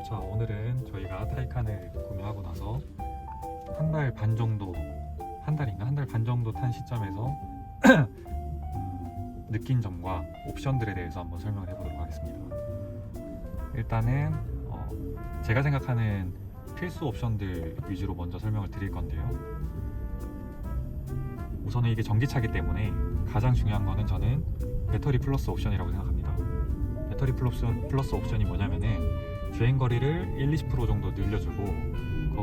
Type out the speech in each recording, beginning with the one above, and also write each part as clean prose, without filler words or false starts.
자, 오늘은 저희가 타이칸을 구매하고 나서 한 달 반 정도, 한 달 반 정도 탄 시점에서 느낀 점과 옵션들에 대해서 한번 설명을 해보도록 하겠습니다. 일단은 제가 생각하는 필수 옵션들 위주로 먼저 설명을 드릴 건데요. 우선은 이게 전기차기 때문에 가장 중요한 거는 저는 배터리 플러스 옵션이라고 생각합니다. 배터리 플러스 옵션이 뭐냐면은 주행거리를 1-20% 정도 늘려주고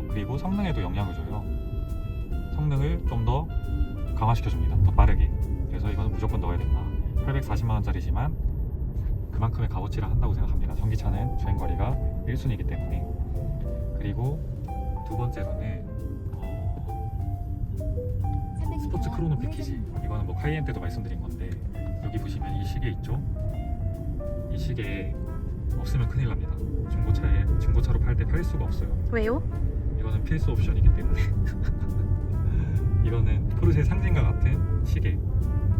그리고 성능에도 영향을 줘요. 성능을 좀 더 강화시켜줍니다. 더 빠르게. 그래서 이거는 무조건 넣어야 된다. 840만원짜리지만 그만큼의 값어치를 한다고 생각합니다. 전기차는 주행거리가 1순위이기 때문에. 그리고 두 번째로는 스포츠 크로노 패키지. 이거는 뭐 카이엔 때도 말씀드린 건데, 여기 보시면 이 시계 있죠? 이 시계 없으면 큰일 납니다. 중고차로 팔 때 팔 수가 없어요. 왜요? 이거는 필수 옵션이기 때문에. 이거는 포르쉐 상징과 같은 시계.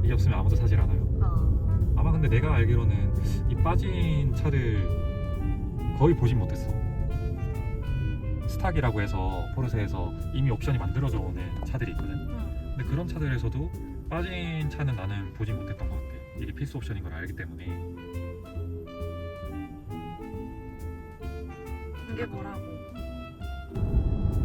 이게 없으면 아무도 사질 않아요. 아마 근데 내가 알기로는 이 빠진 차를 거의 보진 못했어. 스탁이라고 해서 포르쉐에서 이미 옵션이 만들어져 오는 차들이 있거든. 근데 그런 차들에서도 빠진 차는 나는 보진 못했던 것 같아요. 이게 필수 옵션인 걸 알기 때문에. 이게 뭐라고?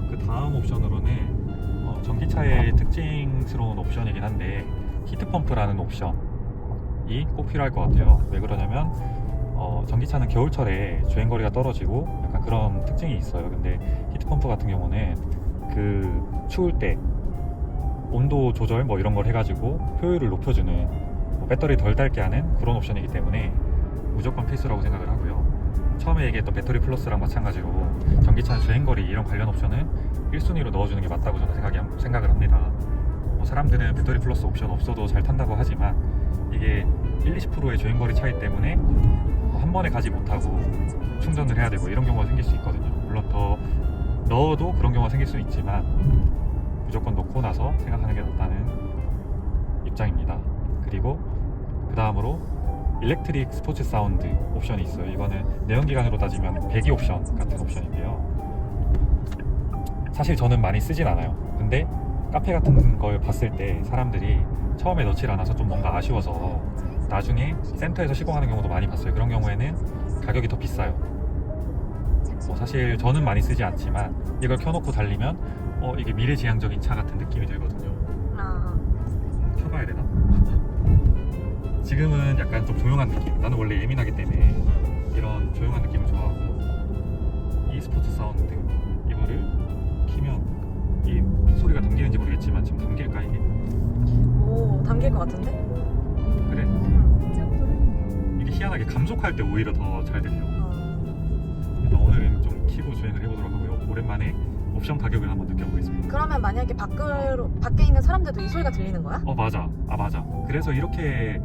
그 다음 옵션으로는 전기차의 특징스러운 옵션이긴 한데, 히트펌프라는 옵션이 꼭 필요할 것 같아요. 왜 그러냐면 전기차는 겨울철에 주행거리가 떨어지고 약간 그런 특징이 있어요. 근데 히트펌프 같은 경우는 그 추울 때 온도 조절 뭐 이런 걸 해가지고 효율을 높여주는, 배터리 덜 닳게 하는 그런 옵션이기 때문에 무조건 필수라고 생각을 하고요. 처음에 얘기했던 배터리 플러스랑 마찬가지로 전기차 주행거리 이런 관련 옵션은 1순위로 넣어주는 게 맞다고 저는 생각을 합니다. 사람들은 배터리 플러스 옵션 없어도 잘 탄다고 하지만 이게 1-20%의 주행거리 차이 때문에 한 번에 가지 못하고 충전을 해야 되고 이런 경우가 생길 수 있거든요. 물론 더 넣어도 그런 경우가 생길 수 있지만 무조건 넣고 나서 생각하는 게 낫다는 입장입니다. 그리고 그 다음으로 일렉트릭 스포츠 사운드 옵션이 있어요. 이거는 내연기관으로 따지면 배기 옵션 같은 옵션인데요. 사실 저는 많이 쓰진 않아요. 근데 카페 같은 걸 봤을 때 사람들이 처음에 넣질 않아서 좀 뭔가 아쉬워서 나중에 센터에서 시공하는 경우도 많이 봤어요. 그런 경우에는 가격이 더 비싸요. 사실 저는 많이 쓰지 않지만 이걸 켜놓고 달리면 이게 미래지향적인 차 같은 느낌이 들거든요. 켜봐야 되나? 지금은 약간 좀 조용한 느낌. 나는 원래 예민하기 때문에 이런 조용한 느낌을 좋아하고, 이 스포츠 사운드 이거를 키면 이 소리가 담기는지 모르겠지만 지금 담길까 이게? 오, 담길 것 같은데? 그래? 이게 희한하게 감속할 때 오히려 더 잘 들려. 일단 오늘은 좀 키고 주행을 해보도록 하고요. 오랜만에 옵션 가격을 한번 느껴보겠습니다. 그러면 만약에 밖에 있는 사람들도 이 소리가 들리는 거야? 맞아. 그래서 이렇게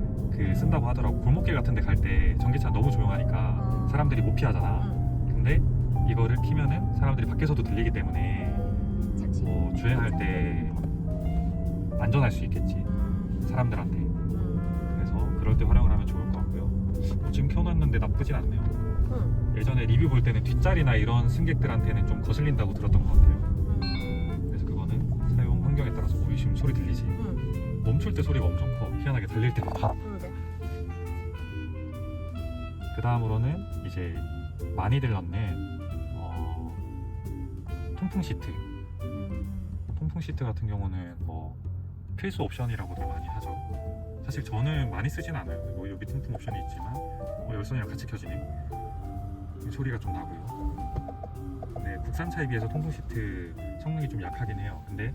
쓴다고 하더라고. 골목길 같은 데 갈 때 전기차 너무 조용하니까 사람들이 못 피하잖아. 근데 이거를 키면은 사람들이 밖에서도 들리기 때문에 주행할 때 안전할 수 있겠지, 사람들한테. 그래서 그럴 때 활용을 하면 좋을 것 같고요. 지금 켜놨는데 나쁘진 않네요. 예전에 리뷰 볼 때는 뒷자리나 이런 승객들한테는 좀 거슬린다고 들었던 것 같아요. 그래서 그거는 사용 환경에 따라서 지금 소리 들리지? 멈출 때 소리가 엄청 커. 희한하게 달릴 때마다. 그 다음으로는 이제 많이들 넣는 통풍 시트. 통풍 시트 같은 경우는 필수 옵션이라고들 많이 하죠. 사실 저는 많이 쓰진 않아요. 여기 통풍 옵션이 있지만 열선이랑 같이 켜지네. 소리가 좀 나고요. 네, 국산차에 비해서 통풍 시트 성능이 좀 약하긴 해요. 근데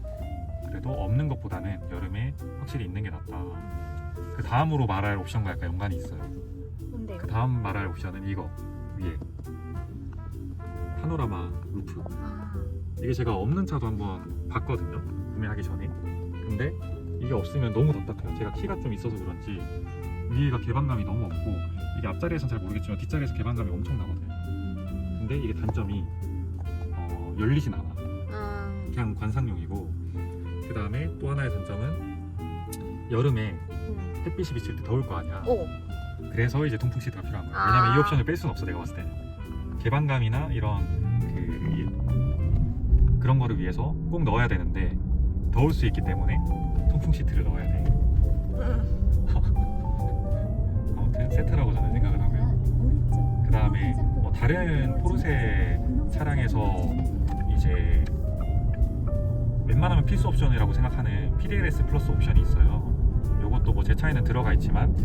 그래도 없는 것보다는 여름에 확실히 있는 게 낫다. 그 다음으로 말할 옵션과 약간 연관이 있어요. 뭔데요? 그 다음 말할 옵션은 이거 위에 파노라마 루프. 이게 제가 없는 차도 한번 봤거든요, 구매하기 전에. 근데 이게 없으면 너무 답답해요. 제가 키가 좀 있어서 그런지 위에가 개방감이 너무 없고, 이게 앞자리에서는 잘 모르겠지만 뒷자리에서 개방감이 엄청 나거든요. 근데 이게 단점이 열리진 않아. 그냥 관상용이고, 그 다음에 또 하나의 단점은 여름에 햇빛이 비칠 때 더울 거 아니야. 그래서 이제 통풍 시트가 필요한 거야. 왜냐면 이 옵션을 뺄 수는 없어, 내가 봤을 때는. 개방감이나 이런 그런 거를 위해서 꼭 넣어야 되는데 더울 수 있기 때문에 통풍 시트를 넣어야 돼. 아무튼 세트라고 저는 생각을 하고요. 그 다음에 다른 포르쉐 차량에서 이제 웬만하면 필수 옵션이라고 생각하는 PDLS 플러스 옵션이 있어요. 요것도 뭐 제 차에는 들어가 있지만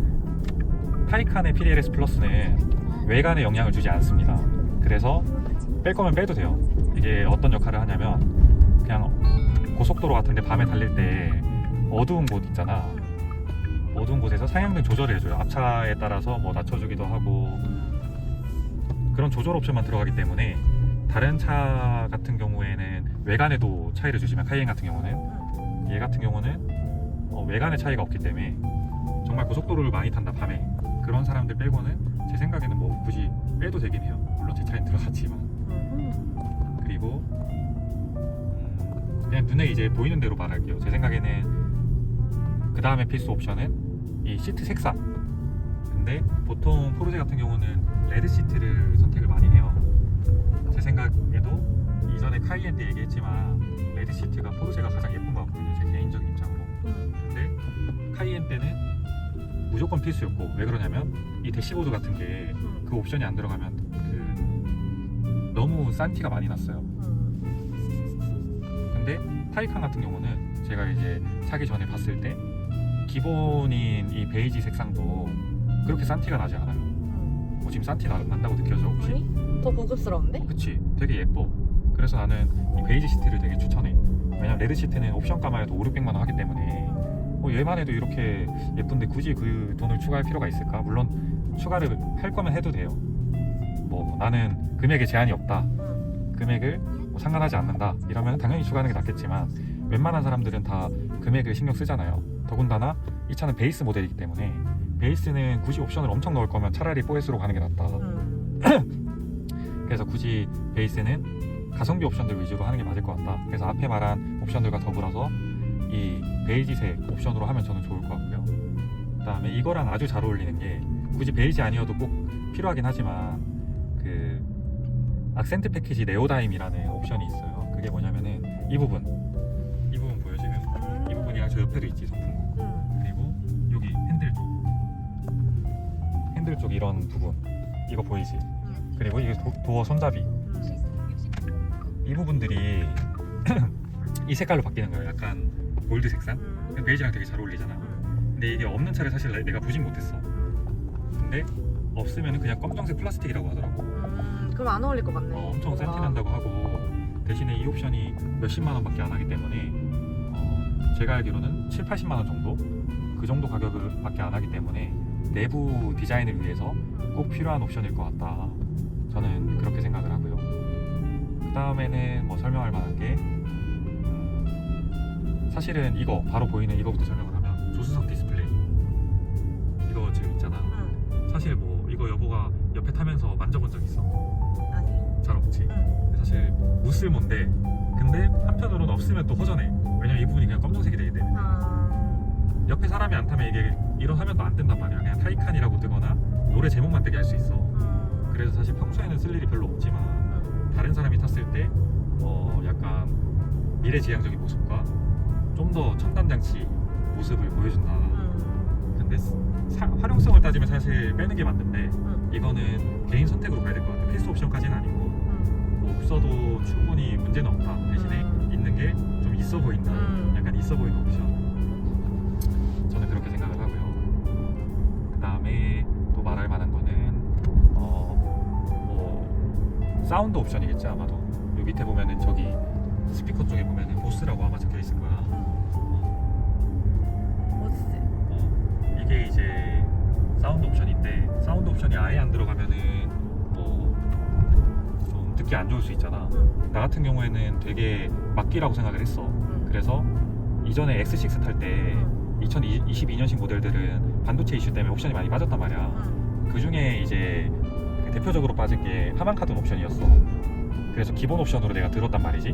타이칸의 PDLS 플러스는 외관에 영향을 주지 않습니다. 그래서 뺄 거면 빼도 돼요. 이게 어떤 역할을 하냐면 그냥 고속도로 같은데 밤에 달릴 때 어두운 곳 있잖아. 어두운 곳에서 상향등 조절을 해줘요. 앞차에 따라서 뭐 낮춰주기도 하고 그런 조절 옵션만 들어가기 때문에 다른 차 같은 경우에는 외관에도 차이를 주지만 카이엔 같은 경우는 얘 같은 경우는 외관에 차이가 없기 때문에 정말 고속도로를 많이 탄다 밤에 그런 사람들 빼고는 제 생각에는 뭐 굳이 빼도 되긴 해요. 물론 제 차엔 들어갔지만. 그리고 그냥 눈에 이제 보이는 대로 말할게요. 제 생각에는 그 다음에 필수 옵션은 이 시트 색상. 근데 보통 포르쉐 같은 경우는 레드 시트를 선택을 많이 해요. 제 생각에도 이전에 카이엔 때 얘기했지만 레드 시트가 포르쉐가 가장 예쁜 것 같거든요. 제 개인적인 입장으로. 근데 카이엔 때는 무조건 필수였고 왜 그러냐면 이 대시보드 같은 게 그 옵션이 안 들어가면 너무 싼 티가 많이 났어요. 근데 타이칸 같은 경우는 제가 이제 사기 전에 봤을 때 기본인 이 베이지 색상도 그렇게 싼 티가 나지 않아요. 뭐 지금 싼 티 난다고 느껴져 혹시? 아니? 더 고급스러운데? 그치, 되게 예뻐. 그래서 나는 이 베이지 시트를 되게 추천해. 왜냐면 레드 시트는 옵션가만 해도 5,600만 원 하기 때문에 얘만 해도 이렇게 예쁜데 굳이 그 돈을 추가할 필요가 있을까? 물론 추가를 할 거면 해도 돼요. 뭐 나는 금액에 제한이 없다, 금액을 뭐 상관하지 않는다 이러면 당연히 추가하는 게 낫겠지만 웬만한 사람들은 다 금액을 신경 쓰잖아요. 더군다나 이 차는 베이스 모델이기 때문에 베이스는 굳이 옵션을 엄청 넣을 거면 차라리 4S로 가는 게 낫다. 그래서 굳이 베이스는 가성비 옵션들 위주로 하는 게 맞을 것 같다. 그래서 앞에 말한 옵션들과 더불어서 이 베이지색 옵션으로 하면 저는 좋을 것 같고요. 그 다음에 이거랑 아주 잘 어울리는 게 굳이 베이지 아니어도 꼭 필요하긴 하지만 그 악센트 패키지 네오다임이라는 옵션이 있어요. 그게 뭐냐면은 이 부분 보여 지금? 이 부분이랑 저 옆에도 있지 선풍구. 그리고 여기 핸들 쪽 이런 부분 이거 보이지? 그리고 이게 도어 손잡이 이 부분들이 이 색깔로 바뀌는 거예요. 약간 골드 색상. 베이지랑 되게 잘 어울리잖아. 근데 이게 없는 차를 사실 내가 보진 못했어. 근데 없으면 그냥 검정색 플라스틱이라고 하더라고. 그럼 안 어울릴 것 같네. 엄청 싼 티 난다고 하고 대신에 이 옵션이 몇십만 원밖에 안 하기 때문에 제가 알기로는 7, 80만 원 정도? 그 정도 가격을 밖에 안 하기 때문에 내부 디자인을 위해서 꼭 필요한 옵션일 것 같다. 저는 그렇게 생각을 하고요. 그 다음에는 뭐 설명할 만한 게 사실은 이거 바로 보이는 이거부터 설명을 하면 조수석 디스플레이 이거 지금 있잖아. 사실 뭐 이거 여보가 옆에 타면서 만져본 적 있어? 아니. 잘 없지. 사실 무쓸몬데 근데 한편으로는 없으면 또 허전해. 왜냐면 이 부분이 그냥 검정색이 되기 때문에 옆에 사람이 안 타면 이게 이런 화면도 안 뜬단 말이야. 그냥 타이칸이라고 뜨거나 노래 제목만 뜨게 할 수 있어. 그래서 사실 평소에는 쓸 일이 별로 없지만 다른 사람이 탔을 때 약간 미래지향적인 모습과 좀 더 첨단 장치 모습을 보여준다. 근데 활용성을 따지면 사실 빼는 게 맞는데 이거는 개인 선택으로 가야 될 것 같아. 필수 옵션까지는 아니고 뭐 없어도 충분히 문제는 없다. 대신에 있는 게 좀 있어 보인다. 약간 있어 보이는 옵션. 저는 그렇게 생각을 하고요. 그 다음에 또 말할 만한 거는 뭐 사운드 옵션이겠지 아마도. 요 밑에 보면은 저기 스피커 쪽에 보면은 보스라고 아마 적혀 있을 거야. 이게 이제 사운드 옵션인데 사운드 옵션이 아예 안 들어가면은 뭐 좀 듣기 안 좋을 수 있잖아. 나 같은 경우에는 되게 막기라고 생각을 했어. 그래서 이전에 X6 탈 때 2022년식 모델들은 반도체 이슈 때문에 옵션이 많이 빠졌단 말이야. 그 중에 이제 대표적으로 빠진 게 하만 카든 옵션이었어. 그래서 기본 옵션으로 내가 들었단 말이지.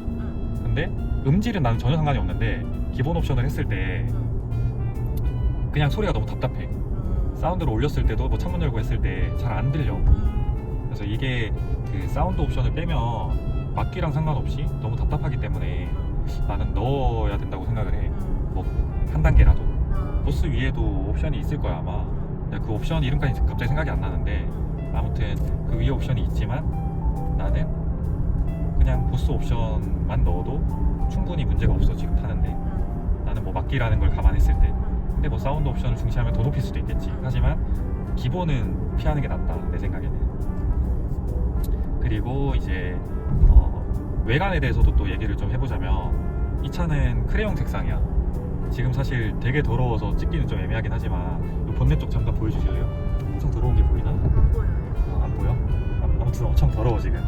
근데 음질은 나는 전혀 상관이 없는데 기본 옵션을 했을 때 그냥 소리가 너무 답답해. 사운드를 올렸을 때도 뭐 창문 열고 했을 때 잘 안 들려. 그래서 이게 그 사운드 옵션을 빼면 막기랑 상관없이 너무 답답하기 때문에 나는 넣어야 된다고 생각을 해. 뭐 한 단계라도. 보스 위에도 옵션이 있을 거야 아마. 근데 그 옵션 이름까지 갑자기 생각이 안 나는데 아무튼 그 위에 옵션이 있지만 나는 그냥 보스 옵션만 넣어도 충분히 문제가 없어 지금 타는데. 나는 뭐 막기라는 걸 감안했을 때. 근데 뭐 사운드 옵션을 중시하면 더 높일 수도 있겠지. 하지만 기본은 피하는 게 낫다 내 생각에는. 그리고 이제 외관에 대해서도 또 얘기를 좀 해보자면 이 차는 크레용 색상이야. 지금 사실 되게 더러워서 찍기는 좀 애매하긴 하지만 이 본넷 쪽 잠깐 보여주실래요? 엄청 더러운 게 보이나? 안 보여요. 안 보여? 아무튼 엄청 더러워 지금.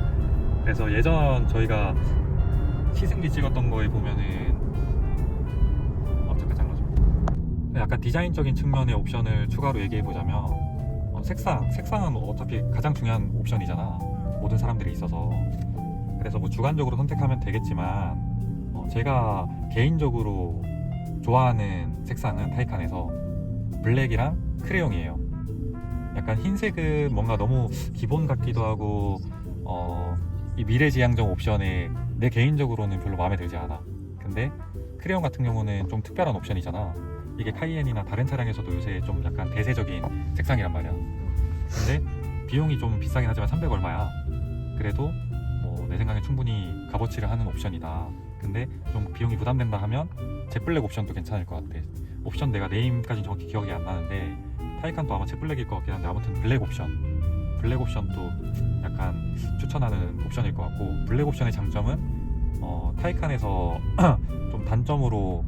그래서 예전 저희가 시승기 찍었던 거에 보면은 잠깐 잘라줘. 약간 디자인적인 측면의 옵션을 추가로 얘기해보자면 색상은 어차피 가장 중요한 옵션이잖아 모든 사람들이 있어서. 그래서 뭐 주관적으로 선택하면 되겠지만 제가 개인적으로 좋아하는 색상은 타이칸에서 블랙이랑 크레용이에요. 약간 흰색은 뭔가 너무 기본 같기도 하고 이 미래지향적 옵션에 내 개인적으로는 별로 마음에 들지 않아. 근데 크레용 같은 경우는 좀 특별한 옵션이잖아. 이게 카이엔이나 다른 차량에서도 요새 좀 약간 대세적인 색상이란 말이야. 근데 비용이 좀 비싸긴 하지만 300 얼마야. 그래도 뭐 내 생각엔 충분히 값어치를 하는 옵션이다. 근데 좀 비용이 부담된다 하면 젯블랙 옵션도 괜찮을 것 같아. 옵션 내가 네임까지 정확히 기억이 안 나는데 타이칸도 아마 젯블랙일 것 같긴 한데 아무튼 블랙 옵션도 약간 추천하는 옵션일 것 같고, 블랙 옵션의 장점은 타이칸에서 좀 단점으로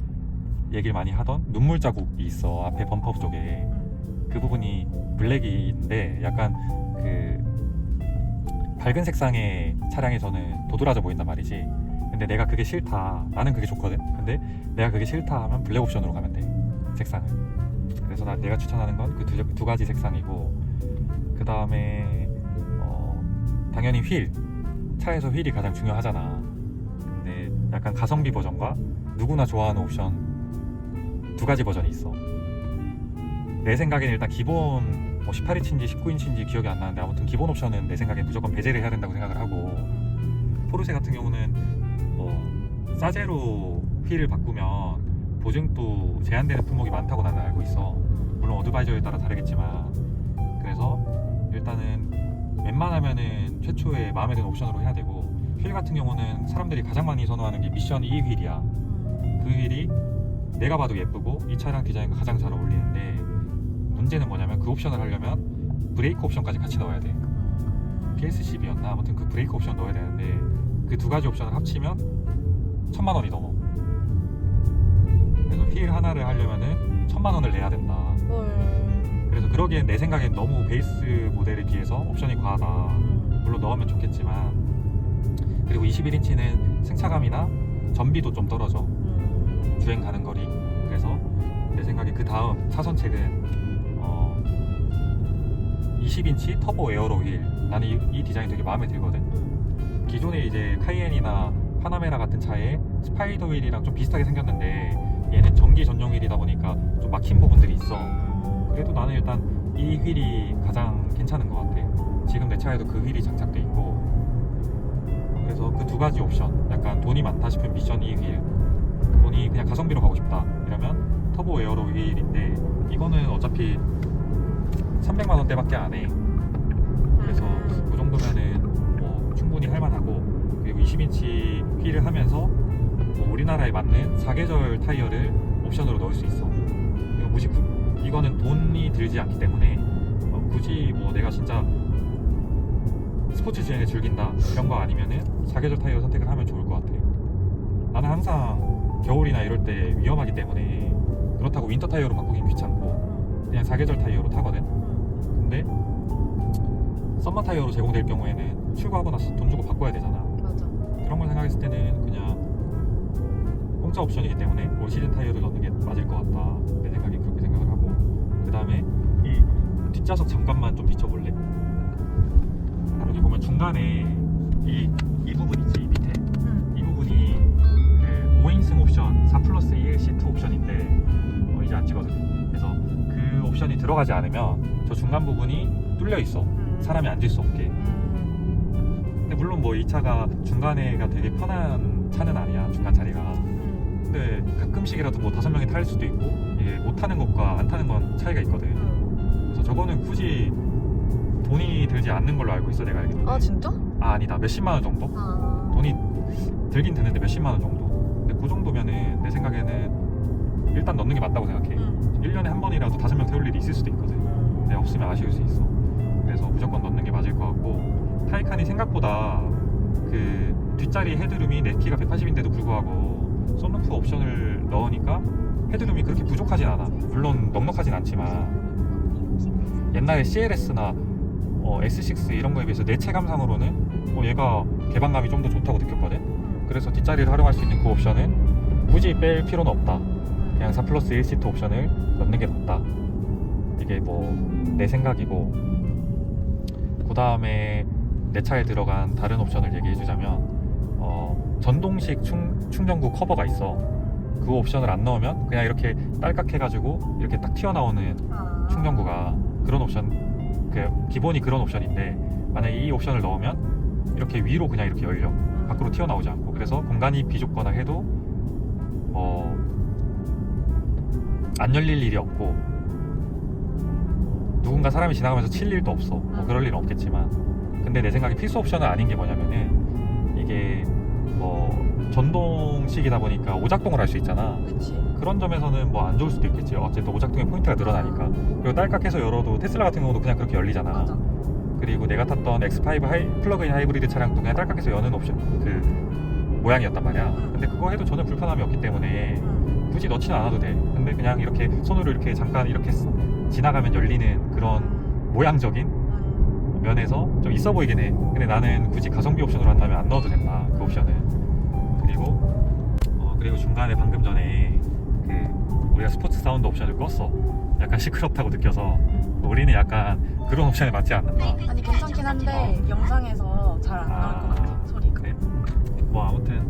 얘기를 많이 하던 눈물 자국이 있어. 앞에 범퍼 쪽에 그 부분이 블랙인데 약간 그 밝은 색상의 차량에서는 도드라져 보인단 말이지. 근데 내가 그게 싫다, 나는 그게 좋거든. 근데 내가 그게 싫다 하면 블랙 옵션으로 가면 돼, 색상을. 그래서 내가 추천하는 건 그 두 가지 색상이고, 그 다음에 당연히 차에서 휠이 가장 중요하잖아. 근데 약간 가성비 버전과 누구나 좋아하는 옵션 두 가지 버전이 있어. 내 생각에는 일단 기본 18인치인지 19인치인지 기억이 안 나는데 아무튼 기본 옵션은 내 생각에 무조건 배제를 해야 된다고 생각을 하고, 포르쉐 같은 경우는 사제로 휠을 바꾸면 보증도 제한되는 품목이 많다고 나는 알고 있어. 물론 어드바이저에 따라 다르겠지만. 그래서 일단은 웬만하면은 최초에 마음에 드는 옵션으로 해야 되고, 휠 같은 경우는 사람들이 가장 많이 선호하는 게 미션 E 휠이야. 그 휠이 내가 봐도 예쁘고 이 차량 디자인과 가장 잘 어울리는데, 문제는 뭐냐면 그 옵션을 하려면 브레이크 옵션까지 같이 넣어야 돼. PSCB였나? 아무튼 그 브레이크 옵션 넣어야 되는데 그 두 가지 옵션을 합치면 1000만 원이 넘어. 그래서 휠 하나를 하려면은 1000만 원을 내야 된다. 그래서 그러기엔 내 생각엔 너무 베이스 모델에 비해서 옵션이 과하다. 물론 넣으면 좋겠지만. 그리고 21인치는 승차감이나 전비도 좀 떨어져, 주행 가는 거리. 그래서 내 생각에 그 다음 차선책은 20인치 터보 에어로 휠. 나는 이 디자인 되게 마음에 들거든. 기존에 이제 카이엔이나 파나메라 같은 차에 스파이더 휠이랑 좀 비슷하게 생겼는데 얘는 전기 전용 휠이다 보니까 좀 막힌 부분들이 있어. 그래도 나는 일단 이 휠이 가장 괜찮은 것 같아. 지금 내 차에도 그 휠이 장착돼 있고. 그래서 그 두 가지 옵션, 약간 돈이 많다 싶으면 미션 E 휠, 돈이 그냥 가성비로 가고 싶다 이러면 터보 에어로 휠인데, 이거는 어차피 300만 원대밖에 안 해. 그래서 그 정도면은 뭐 충분히 할만하고, 그리고 20인치 휠을 하면서 뭐 우리나라에 맞는 사계절 타이어를 옵션으로 넣을 수 있어. 이거는 돈이 들지 않기 때문에 굳이 뭐 내가 진짜 스포츠 주행을 즐긴다 이런 거 아니면은 사계절 타이어 선택을 하면 좋을 것 같아. 나는 항상 겨울이나 이럴 때 위험하기 때문에 그렇다고 윈터 타이어로 바꾸긴 귀찮고 그냥 사계절 타이어로 타거든. 근데 썸머 타이어로 제공될 경우에는 출고하고 나서 돈 주고 바꿔야 되잖아. 맞아. 그런 걸 생각했을 때는 그냥 공짜 옵션이기 때문에 올 시즌 타이어를 넣는 게 맞을 것 같다. 내 생각에 그렇게 생각을 하고, 그 다음에 이 뒷좌석 잠깐만 좀 비춰볼래? 여기 보면 중간에 이 부분 있지, 밑에. 이 부분이 그 5인승 옵션 4+1 시트 옵션인데 이제 안 찍어도. 그래서 그 옵션이 들어가지 않으면 저 중간 부분이 뚫려 있어. 사람이 앉을 수 없게. 물론 뭐 이 차가 중간에가 되게 편한 차는 아니야, 중간 자리가. 근데 가끔씩이라도 뭐 5명이 탈 수도 있고 이게 못 타는 것과 안 타는 건 차이가 있거든. 그래서 저거는 굳이 돈이 들지 않는 걸로 알고 있어, 내가 알기로는. 아 진짜? 아니다, 몇십만 원 정도? 아. 돈이 들긴 드는데 몇십만 원 정도. 근데 그 정도면은 내 생각에는 일단 넣는 게 맞다고 생각해. 1년에 한 번이라도 5명 태울 일이 있을 수도 있거든. 근데 없으면 아쉬울 수 있어. 그래서 무조건 넣는 게 맞을 것 같고, 타이칸이 생각보다 그 뒷자리 헤드룸이 내 키가 180인데도 불구하고 썬루프 옵션을 넣으니까 헤드룸이 그렇게 부족하진 않아. 물론 넉넉하진 않지만 옛날에 CLS나 S6 이런 거에 비해서 내 체감상으로는 얘가 개방감이 좀 더 좋다고 느꼈거든. 그래서 뒷자리를 활용할 수 있는 그 옵션은 굳이 뺄 필요는 없다. 그냥 4+1시트 옵션을 넣는 게 낫다. 이게 뭐 내 생각이고, 그 다음에 내 차에 들어간 다른 옵션을 얘기해 주자면 전동식 충전구 커버가 있어. 그 옵션을 안 넣으면 그냥 이렇게 딸깍 해가지고 이렇게 딱 튀어나오는 충전구가, 그런 옵션, 그 기본이 그런 옵션인데, 만약에 이 옵션을 넣으면 이렇게 위로 그냥 이렇게 열려, 밖으로 튀어나오지 않고. 그래서 공간이 비좁거나 해도 안 열릴 일이 없고, 누군가 사람이 지나가면서 칠 일도 없어. 뭐 그럴 일은 없겠지만, 근데 내 생각에 필수 옵션은 아닌 게 뭐냐면은, 이게 전동식이다 보니까 오작동을 할 수 있잖아. 그치. 그런 점에서는 뭐 안 좋을 수도 있겠지. 어쨌든 오작동의 포인트가 늘어나니까. 그리고 딸깍해서 열어도 테슬라 같은 경우도 그냥 그렇게 열리잖아. 맞아. 그리고 내가 탔던 X5 플러그인 하이브리드 차량도 그냥 딸깍해서 여는 옵션 그 모양이었단 말이야. 근데 그거 해도 전혀 불편함이 없기 때문에 굳이 넣지는 않아도 돼. 근데 그냥 이렇게 손으로 이렇게 잠깐 이렇게 지나가면 열리는 그런 모양적인 면에서 좀 있어 보이긴 해. 근데 나는 굳이 가성비 옵션으로 한다면 안 넣어도 된다, 그 옵션은. 그리고 중간에 방금 전에 그 우리가 스포츠 사운드 옵션을 껐어. 약간 시끄럽다고 느껴서 우리는 약간 그런 옵션에 맞지 않는다. 아니 괜찮긴 한데 영상에서 잘 안 나올 것 같아, 소리가. 그래? 뭐 아무튼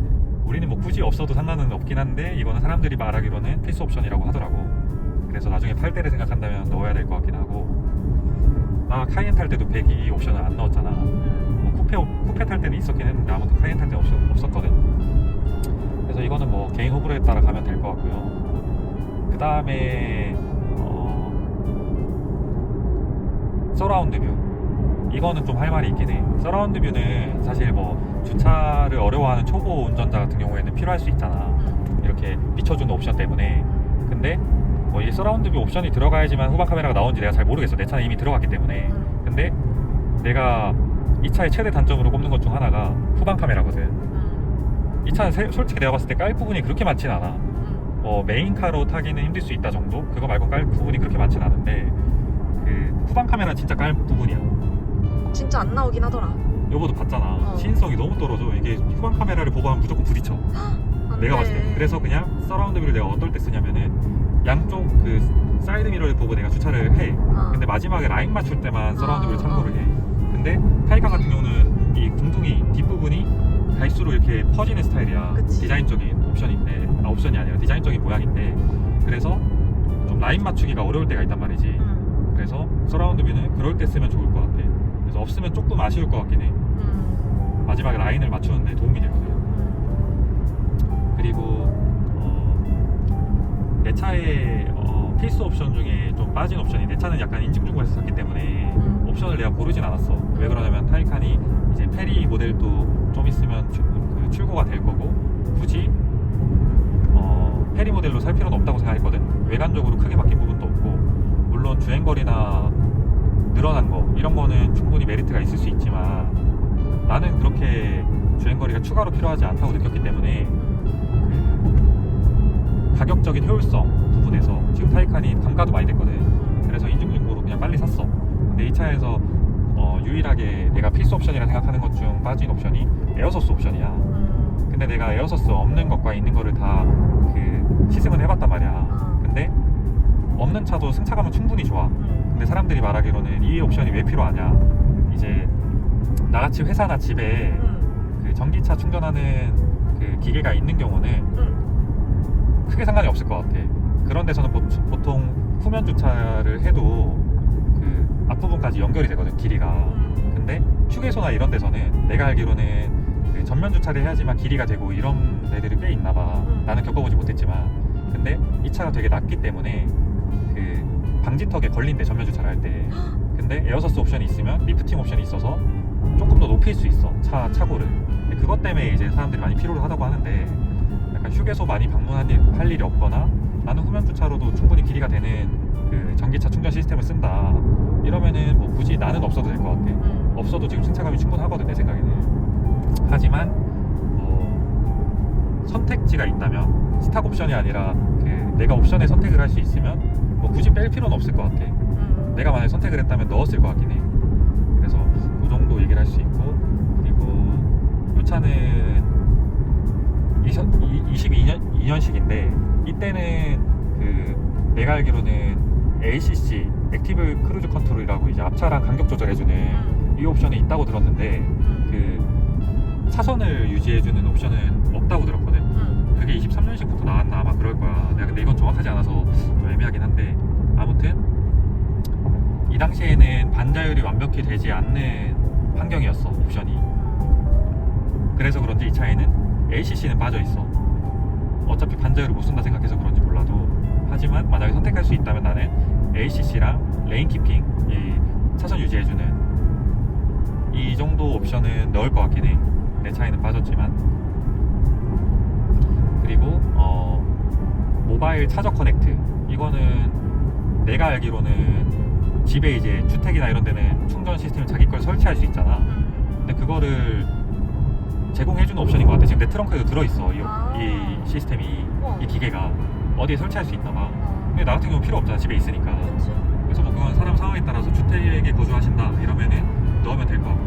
우리는 뭐 굳이 없어도 상관은 없긴 한데, 이거는 사람들이 말하기로는 필수 옵션이라고 하더라고. 그래서 나중에 팔 때를 생각한다면 넣어야 될 것 같긴 하고, 나 카이엔 탈 때도 102 옵션을 안 넣었잖아. 뭐 쿠페 탈 때는 있었긴 했는데 아무튼 카이엔 탈 때는 없었거든. 그래서 이거는 뭐 개인 호불호에 따라 가면 될 것 같고요. 그 다음에 서라운드 뷰, 이거는 좀 할 말이 있긴 해. 서라운드 뷰는 사실 뭐 주차를 어려워하는 초보 운전자 같은 경우에는 필요할 수 있잖아. 이렇게 비춰주는 옵션 때문에. 근데 뭐 이 서라운드 뷰 옵션이 들어가야지만 후방 카메라가 나오는지 내가 잘 모르겠어. 내 차는 이미 들어갔기 때문에. 근데 내가 이 차의 최대 단점으로 꼽는 것 중 하나가 후방 카메라거든. 이 차는 솔직히 내가 봤을 때 깔 부분이 그렇게 많진 않아. 메인카로 타기는 힘들 수 있다 정도? 그거 말고 깔 부분이 그렇게 많진 않은데, 그 후방 카메라는 진짜 깔 부분이야. 진짜 안 나오긴 하더라. 여보도 봤잖아. 시인성이 너무 떨어져. 이게 후방 카메라를 보고 하면 무조건 부딪혀. 내가 봤을 때. 그래서 그냥 서라운드 뷰를 내가 어떨 때 쓰냐면은, 양쪽 그 사이드 미러를 보고 내가 주차를 해. 근데 마지막에 라인 맞출 때만 서라운드 뷰를 참고를 해. 근데 타이칸 같은 경우는 이 궁둥이 뒷부분이 갈수록 이렇게 퍼지는 스타일이야. 그치. 디자인적인 옵션인데, 옵션이 아니라 디자인적인 모양인데, 그래서 좀 라인 맞추기가 어려울 때가 있단 말이지. 그래서 서라운드 뷰는 그럴 때 쓰면 좋을 것 같아. 그래서 없으면 조금 아쉬울 것 같긴 해. 마지막에 라인을 맞추는데 도움이 되거든. 그리고 내 차의 필수 옵션 중에 좀 빠진 옵션이, 내 차는 약간 인증중고에서 샀기 때문에 옵션을 내가 고르진 않았어. 왜 그러냐면 타이칸이 이제 페리 모델도 좀 있으면 출고가 될 거고, 굳이 페리 모델로 살 필요는 없다고 생각했거든. 외관적으로 크게 바뀐 부분도 없고, 물론 주행거리나 늘어난 거 이런 거는 충분히 메리트가 있을 수 있지만, 나는 그렇게 주행거리가 추가로 필요하지 않다고 느꼈기 때문에 그 가격적인 효율성 부분에서 지금 타이칸이 감가도 많이 됐거든. 그래서 인증중고로 그냥 빨리 샀어. 근데 이 차에서 유일하게 내가 필수 옵션이라 생각하는 것 중 빠진 옵션이 에어서스 옵션이야. 근데 내가 에어서스 없는 것과 있는 거를 다 그 시승을 해봤단 말이야. 근데 없는 차도 승차감은 충분히 좋아. 근데 사람들이 말하기로는 이 옵션이 왜 필요하냐, 이제 나같이 회사나 집에 그 전기차 충전하는 그 기계가 있는 경우는 크게 상관이 없을 것 같아. 그런 데서는 보통 후면 주차를 해도 그 앞부분까지 연결이 되거든, 길이가. 근데 휴게소나 이런 데서는 내가 알기로는 그 전면 주차를 해야지만 길이가 되고 이런 데들이 꽤 있나 봐. 나는 겪어보지 못했지만. 근데 이 차가 되게 낮기 때문에 그 방지턱에 걸린대, 전면 주차를 할 때. 근데 에어서스 옵션이 있으면 리프팅 옵션이 있어서 조금 더 높일 수 있어, 차고를. 근데 그것 때문에 이제 사람들이 많이 필요로 하다고 하는데, 약간 휴게소 많이 할 일이 없거나 나는 후면 주차로도 충분히 길이가 되는 그 전기차 충전 시스템을 쓴다 이러면은 뭐 굳이 나는 없어도 될 것 같아. 없어도 지금 승차감이 충분하거든, 내 생각에는. 하지만 선택지가 있다면, 스탁 옵션이 아니라 그 내가 옵션에 선택을 할 수 있으면 뭐 굳이 뺄 필요는 없을 것 같아. 내가 만약에 선택을 했다면 넣었을 것 같긴 해. 그래서 그 정도 얘기를 할 수 있고, 그리고 이 차는 22년식인데 이때는 그 내가 알기로는 ACC 액티브 크루즈 컨트롤이라고 이제 앞차랑 간격 조절해주는 이 옵션이 있다고 들었는데, 그 차선을 유지해주는 옵션은 없다고 들었거든. 그게 23년식부터 나왔나 아마 그럴 거야. 내가 근데 이건 정확하지 않아서 좀 애매하긴 한데, 아무튼 이 당시에는 반자율이 완벽히 되지 않는 환경이었어, 옵션이. 그래서 그런지 이 차에는 ACC는 빠져있어. 어차피 반자율을 못 쓴다 생각해서 그런지 몰라도. 하지만 만약에 선택할 수 있다면 나는 ACC랑 레인 키핑, 이 차선 유지해주는 이 정도 옵션은 넣을 것 같긴 해. 내 차에는 빠졌지만. 그리고 모바일 차저 커넥트, 이거는 내가 알기로는 집에 이제 주택이나 이런 데는 충전 시스템을 자기 걸 설치할 수 있잖아. 근데 그거를 제공해주는 옵션인 것 같아. 지금 내 트렁크에도 들어있어, 이 시스템이. 이 기계가 어디에 설치할 수 있나 봐. 근데 나 같은 경우는 필요 없잖아, 집에 있으니까. 그치. 그래서 뭐 그건 사람 상황에 따라서 주택에 거주하신다 이러면은 넣으면 될 것 같고,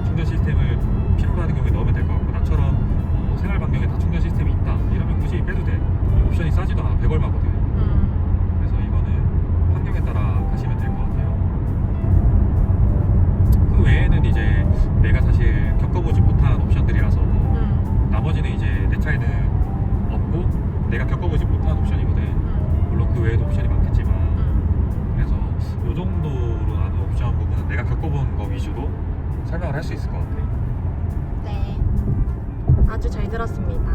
충전 시스템을 필요로 하는 경우에 넣으면 될 것 같고, 나처럼 생활 반경에 다 충전 시스템이 있다 이러면 굳이 빼도 돼. 이 옵션이 싸지도 않아. 100얼마거든. 그래서 이거는 환경에 따라 가시면 될 것 같아요. 그 외에는 이제 내가 사실 겪어보지 못한 옵션들이라서 나머지는 이제 내 차에는 없고 내가 겪어보지 못한 옵션이거든. 물론 그 외에도 옵션이 많겠지만. 그래서 이 정도로 나는 옵션 부분은 내가 겪어본 거 위주로 설명을 할 수 있을 것 같아. 네, 아주 잘 들었습니다.